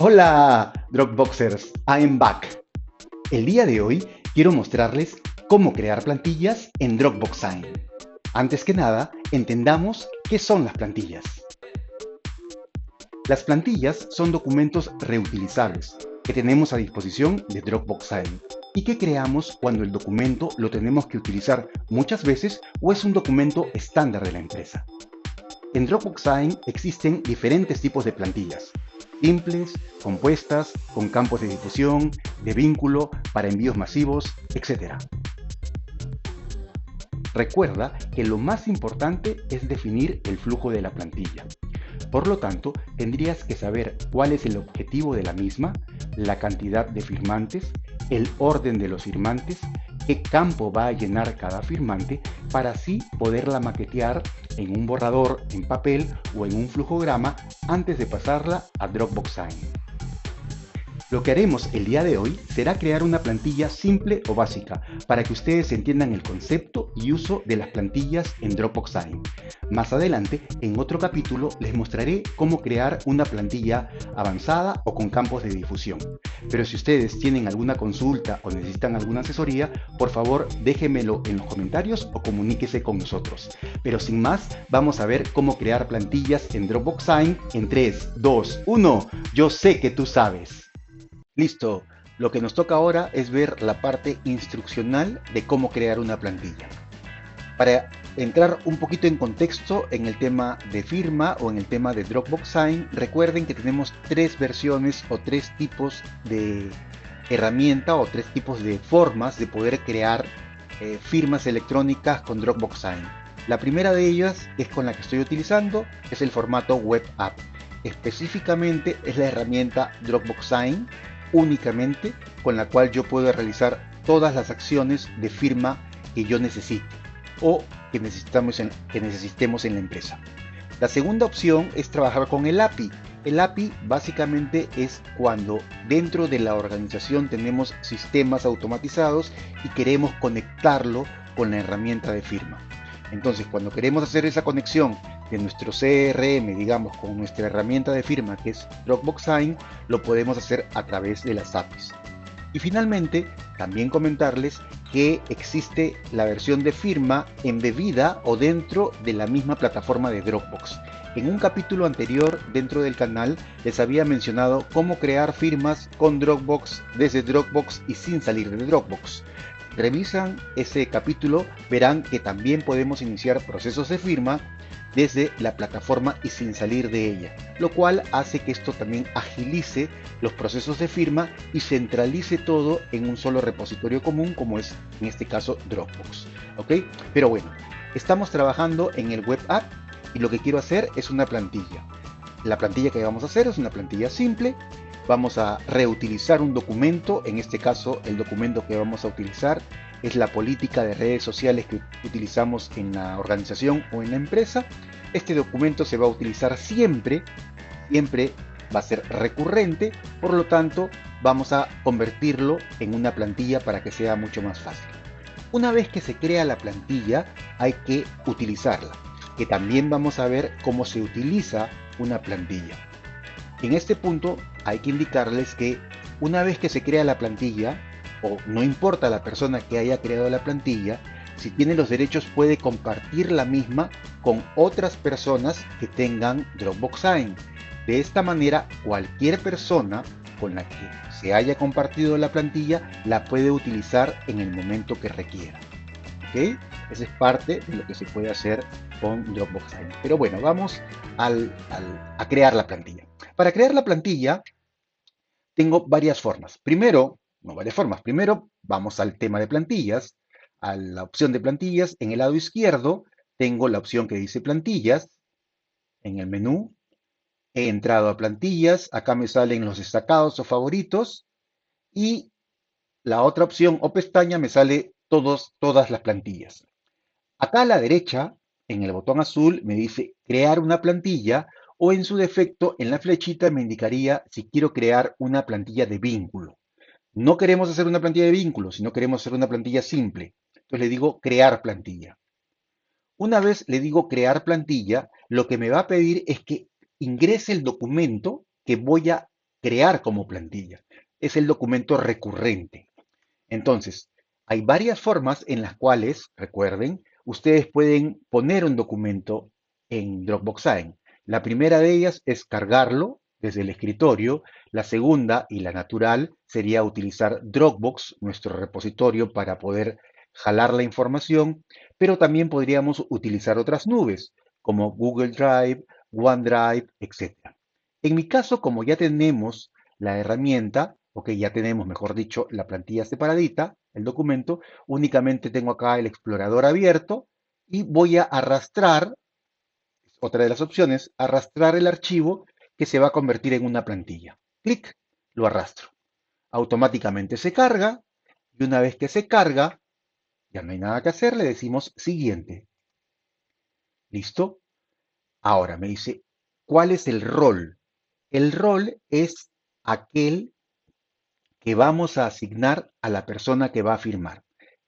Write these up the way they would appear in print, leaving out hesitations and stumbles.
Hola, Dropboxers, I'm back. El día de hoy quiero mostrarles cómo crear plantillas en Dropbox Sign. Antes que nada, entendamos qué son las plantillas. Las plantillas son documentos reutilizables que tenemos a disposición de Dropbox Sign y que creamos cuando el documento lo tenemos que utilizar muchas veces o es un documento estándar de la empresa. En Dropbox Sign existen diferentes tipos de plantillas: simples, compuestas, con campos de difusión, de vínculo, para envíos masivos, etc. Recuerda que lo más importante es definir el flujo de la plantilla. Por lo tanto, tendrías que saber cuál es el objetivo de la misma, la cantidad de firmantes, el orden de los firmantes, qué campo va a llenar cada firmante para así poderla maquetear en un borrador en papel o en un flujograma antes de pasarla a Dropbox Sign. Lo que haremos el día de hoy será crear una plantilla simple o básica para que ustedes entiendan el concepto y uso de las plantillas en Dropbox Sign. Más adelante, en otro capítulo, les mostraré cómo crear una plantilla avanzada o con campos de difusión. Pero si ustedes tienen alguna consulta o necesitan alguna asesoría, por favor déjenmelo en los comentarios o comuníquese con nosotros. Pero sin más, vamos a ver cómo crear plantillas en Dropbox Sign en 3, 2, 1. Yo sé que tú sabes. Listo, lo que nos toca ahora es ver la parte instruccional de cómo crear una plantilla. Para entrar un poquito en contexto en el tema de firma o en el tema de Dropbox Sign, recuerden que tenemos tres versiones o tres tipos de herramienta o tres tipos de formas de poder crear firmas electrónicas con Dropbox Sign. La primera de ellas es con la que estoy utilizando, es el formato Web App. Específicamente es la herramienta Dropbox Sign únicamente, con la cual yo puedo realizar todas las acciones de firma que yo necesite o que necesitemos en la empresa. La segunda opción es trabajar con el API. El API básicamente es cuando dentro de la organización tenemos sistemas automatizados y queremos conectarlo con la herramienta de firma. Entonces, cuando queremos hacer esa conexión de nuestro CRM, digamos, con nuestra herramienta de firma que es Dropbox Sign, lo podemos hacer a través de las APIs. Y finalmente, también comentarles que existe la versión de firma embebida o dentro de la misma plataforma de Dropbox. En un capítulo anterior dentro del canal les había mencionado cómo crear firmas con Dropbox desde Dropbox y sin salir de Dropbox. Revisan ese capítulo, verán que también podemos iniciar procesos de firma desde la plataforma y sin salir de ella, lo cual hace que esto también agilice los procesos de firma y centralice todo en un solo repositorio común, como es en este caso Dropbox. ¿Ok? Pero bueno, estamos trabajando en el Web App y lo que quiero hacer es una plantilla. La plantilla que vamos a hacer es una plantilla simple. Vamos a reutilizar un documento, en este caso el documento que vamos a utilizar es la política de redes sociales que utilizamos en la organización o en la empresa. Este documento se va a utilizar siempre, siempre va a ser recurrente, por lo tanto vamos a convertirlo en una plantilla para que sea mucho más fácil. Una vez que se crea la plantilla hay que utilizarla, que también vamos a ver cómo se utiliza una plantilla. En este punto hay que indicarles que una vez que se crea la plantilla, o no importa la persona que haya creado la plantilla, si tiene los derechos puede compartir la misma con otras personas que tengan Dropbox Sign. De esta manera, cualquier persona con la que se haya compartido la plantilla la puede utilizar en el momento que requiera. ¿Ok? Esa es parte de lo que se puede hacer con Dropbox Sign. Pero bueno, vamos a crear la plantilla. Para crear la plantilla tengo varias formas. Primero vamos al tema de plantillas, a la opción de plantillas. En el lado izquierdo tengo la opción que dice plantillas. En el menú he entrado a plantillas. Acá me salen los destacados o favoritos. Y la otra opción o pestaña me sale todas las plantillas. Acá a la derecha, en el botón azul, me dice crear una plantilla o en su defecto, en la flechita me indicaría si quiero crear una plantilla de vínculo. No queremos hacer una plantilla de vínculo, sino queremos hacer una plantilla simple. Entonces le digo crear plantilla. Una vez le digo crear plantilla, lo que me va a pedir es que ingrese el documento que voy a crear como plantilla. Es el documento recurrente. Entonces, hay varias formas en las cuales, recuerden, ustedes pueden poner un documento en Dropbox Sign. La primera de ellas es cargarlo desde el escritorio. La segunda y la natural sería utilizar Dropbox, nuestro repositorio, para poder jalar la información, pero también podríamos utilizar otras nubes como Google Drive, OneDrive, etc. En mi caso, como ya tenemos la herramienta, ok, ya tenemos, mejor dicho, la plantilla separadita, el documento, únicamente tengo acá el explorador abierto y voy a arrastrar, otra de las opciones, arrastrar el archivo que se va a convertir en una plantilla. Clic, lo arrastro. Automáticamente se carga y una vez que se carga, ya no hay nada que hacer, le decimos siguiente. ¿Listo? Ahora me dice, ¿cuál es el rol? El rol es aquel que vamos a asignar a la persona que va a firmar.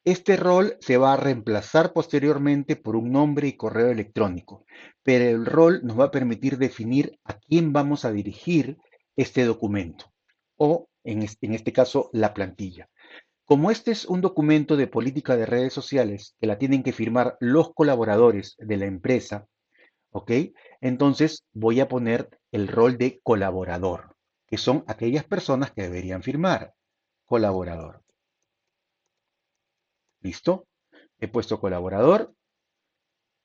Este rol se va a reemplazar posteriormente por un nombre y correo electrónico, pero el rol nos va a permitir definir a quién vamos a dirigir este documento o, en este caso, la plantilla. Como este es un documento de política de redes sociales que la tienen que firmar los colaboradores de la empresa, ¿ok? Entonces voy a poner el rol de colaborador, que son aquellas personas que deberían firmar. Colaborador. ¿Listo? He puesto colaborador.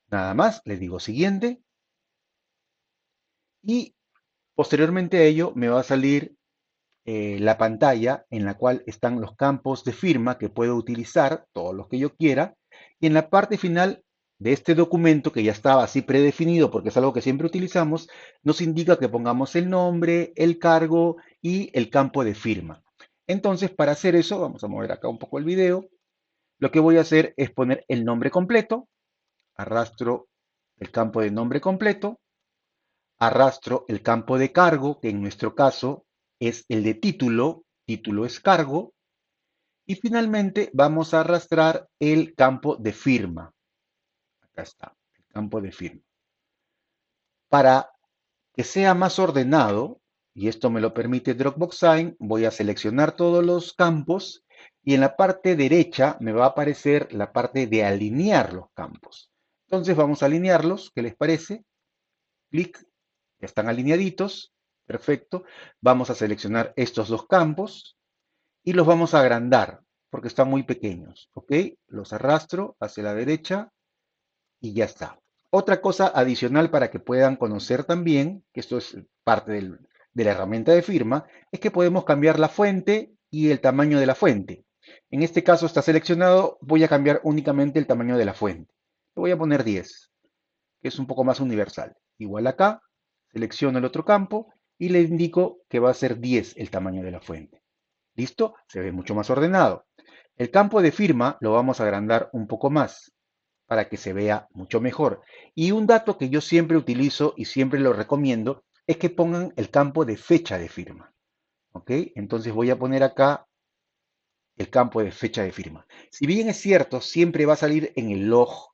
Nada más, le digo siguiente. Y posteriormente a ello me va a salir la pantalla en la cual están los campos de firma que puedo utilizar, todos los que yo quiera. Y en la parte final de este documento, que ya estaba así predefinido porque es algo que siempre utilizamos, nos indica que pongamos el nombre, el cargo y el campo de firma. Entonces, para hacer eso, vamos a mover acá un poco el video. Lo que voy a hacer es poner el nombre completo, arrastro el campo de nombre completo, arrastro el campo de cargo, que en nuestro caso es el de título, título es cargo, y finalmente vamos a arrastrar el campo de firma. Acá está, el campo de firma. Para que sea más ordenado, y esto me lo permite Dropbox Sign, voy a seleccionar todos los campos y en la parte derecha me va a aparecer la parte de alinear los campos. Entonces vamos a alinearlos, ¿qué les parece? Clic, ya están alineaditos, perfecto. Vamos a seleccionar estos dos campos y los vamos a agrandar porque están muy pequeños, ¿ok? Los arrastro hacia la derecha y ya está. Otra cosa adicional para que puedan conocer también, que esto es parte de la herramienta de firma, es que podemos cambiar la fuente y el tamaño de la fuente. En este caso está seleccionado, voy a cambiar únicamente el tamaño de la fuente. Le voy a poner 10, que es un poco más universal. Igual acá, selecciono el otro campo y le indico que va a ser 10 el tamaño de la fuente. ¿Listo? Se ve mucho más ordenado. El campo de firma lo vamos a agrandar un poco más para que se vea mucho mejor. Y un dato que yo siempre utilizo y siempre lo recomiendo es que pongan el campo de fecha de firma. ¿Ok? Entonces voy a poner acá el campo de fecha de firma. Si bien es cierto, siempre va a salir en el log,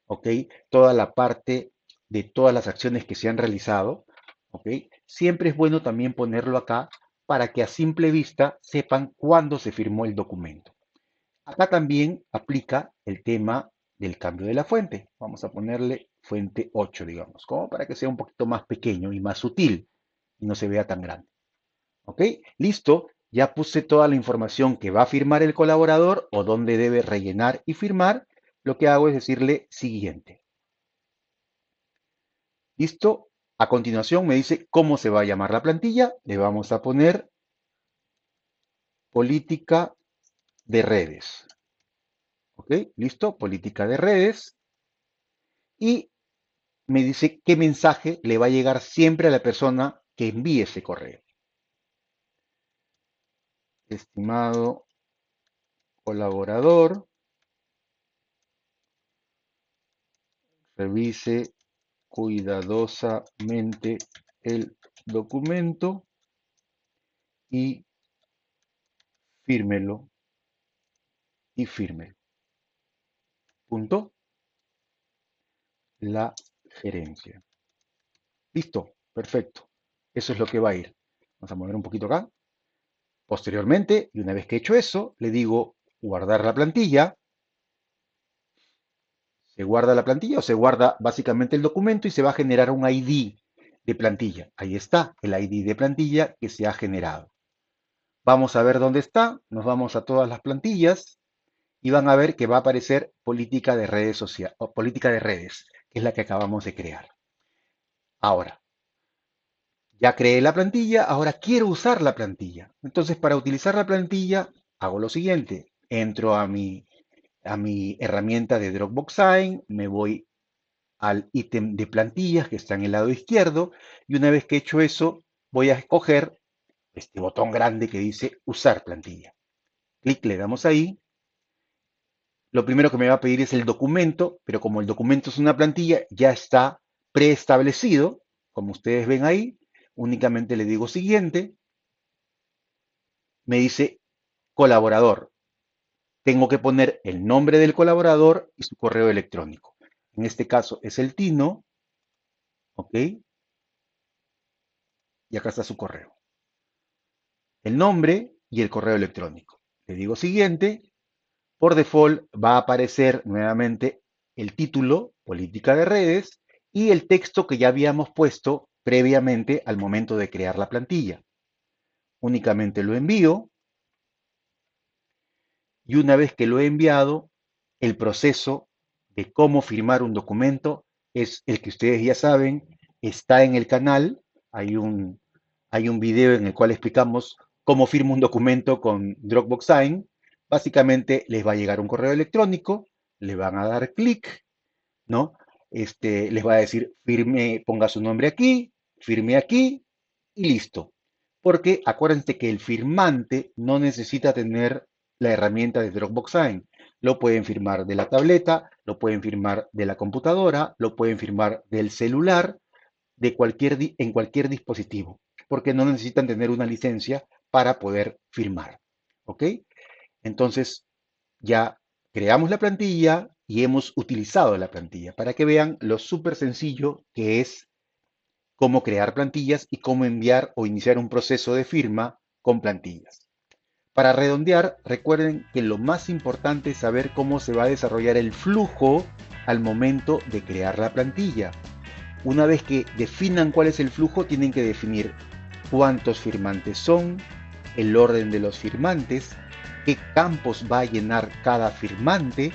¿ok? Toda la parte de todas las acciones que se han realizado, ¿ok? Siempre es bueno también ponerlo acá para que a simple vista sepan cuándo se firmó el documento. Acá también aplica el tema del cambio de la fuente. Vamos a ponerle fuente 8, digamos, como para que sea un poquito más pequeño y más sutil y no se vea tan grande. ¿Ok? Listo. Ya puse toda la información que va a firmar el colaborador o dónde debe rellenar y firmar. Lo que hago es decirle siguiente. Listo. A continuación me dice cómo se va a llamar la plantilla. Le vamos a poner política de redes. ¿Ok? Listo. Política de redes. Y me dice qué mensaje le va a llegar siempre a la persona que envíe ese correo. Estimado colaborador, revise cuidadosamente el documento y fírmelo y firme. Punto. La gerencia. Listo, perfecto. Eso es lo que va a ir. Vamos a mover un poquito acá. Posteriormente, y una vez que he hecho eso, le digo guardar la plantilla. Se guarda la plantilla o se guarda básicamente el documento y se va a generar un ID de plantilla. Ahí está el ID de plantilla que se ha generado. Vamos a ver dónde está. Nos vamos a todas las plantillas y van a ver que va a aparecer política de redes sociales o política de redes, que es la que acabamos de crear. Ahora, ya creé la plantilla, ahora quiero usar la plantilla. Entonces, para utilizar la plantilla, hago lo siguiente. Entro a mi herramienta de Dropbox Sign, me voy al ítem de plantillas que está en el lado izquierdo y una vez que he hecho eso, voy a escoger este botón grande que dice usar plantilla. Clic, le damos ahí. Lo primero que me va a pedir es el documento, pero como el documento es una plantilla, ya está preestablecido, como ustedes ven ahí. Únicamente le digo siguiente. Me dice colaborador. Tengo que poner el nombre del colaborador y su correo electrónico. En este caso es el Tino, ¿ok? Y acá está su correo. El nombre y el correo electrónico. Le digo siguiente. Por default va a aparecer nuevamente el título, política de redes, y el texto que ya habíamos puesto previamente al momento de crear la plantilla. Únicamente lo envío y una vez que lo he enviado, el proceso de cómo firmar un documento es el que ustedes ya saben, está en el canal. Hay un video en el cual explicamos cómo firmo un documento con Dropbox Sign. Básicamente les va a llegar un correo electrónico, le van a dar clic, ¿no? Les va a decir firme, ponga su nombre aquí, firme aquí y listo. Porque acuérdense que el firmante no necesita tener la herramienta de Dropbox Sign. Lo pueden firmar de la tableta, lo pueden firmar de la computadora, lo pueden firmar del celular, en cualquier dispositivo, porque no necesitan tener una licencia para poder firmar. ¿Ok? Entonces, ya creamos la plantilla y hemos utilizado la plantilla para que vean lo súper sencillo que es cómo crear plantillas y cómo enviar o iniciar un proceso de firma con plantillas. Para redondear, recuerden que lo más importante es saber cómo se va a desarrollar el flujo al momento de crear la plantilla. Una vez que definan cuál es el flujo, tienen que definir cuántos firmantes son, el orden de los firmantes, qué campos va a llenar cada firmante,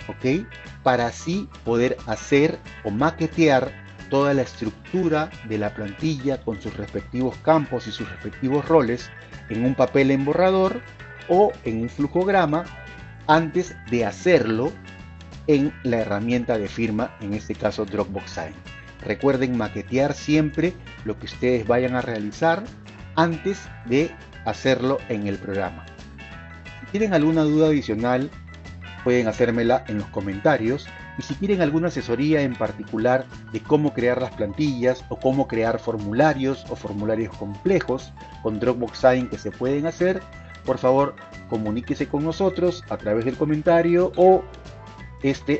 ¿ok? Para así poder hacer o maquetear toda la estructura de la plantilla con sus respectivos campos y sus respectivos roles en un papel en borrador o en un flujograma antes de hacerlo en la herramienta de firma, en este caso Dropbox Sign. Recuerden maquetear siempre lo que ustedes vayan a realizar antes de hacerlo en el programa. Si tienen alguna duda adicional, pueden hacérmela en los comentarios. Y si quieren alguna asesoría en particular de cómo crear las plantillas o cómo crear formularios o formularios complejos con Dropbox Sign que se pueden hacer, por favor comuníquese con nosotros a través del comentario o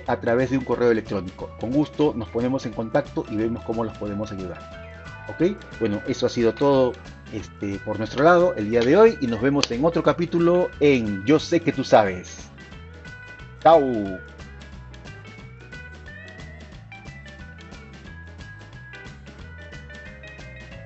a través de un correo electrónico. Con gusto nos ponemos en contacto y vemos cómo los podemos ayudar. ¿Ok? Bueno, eso ha sido todo por nuestro lado el día de hoy y nos vemos en otro capítulo en Yo sé que tú sabes. ¡Chao!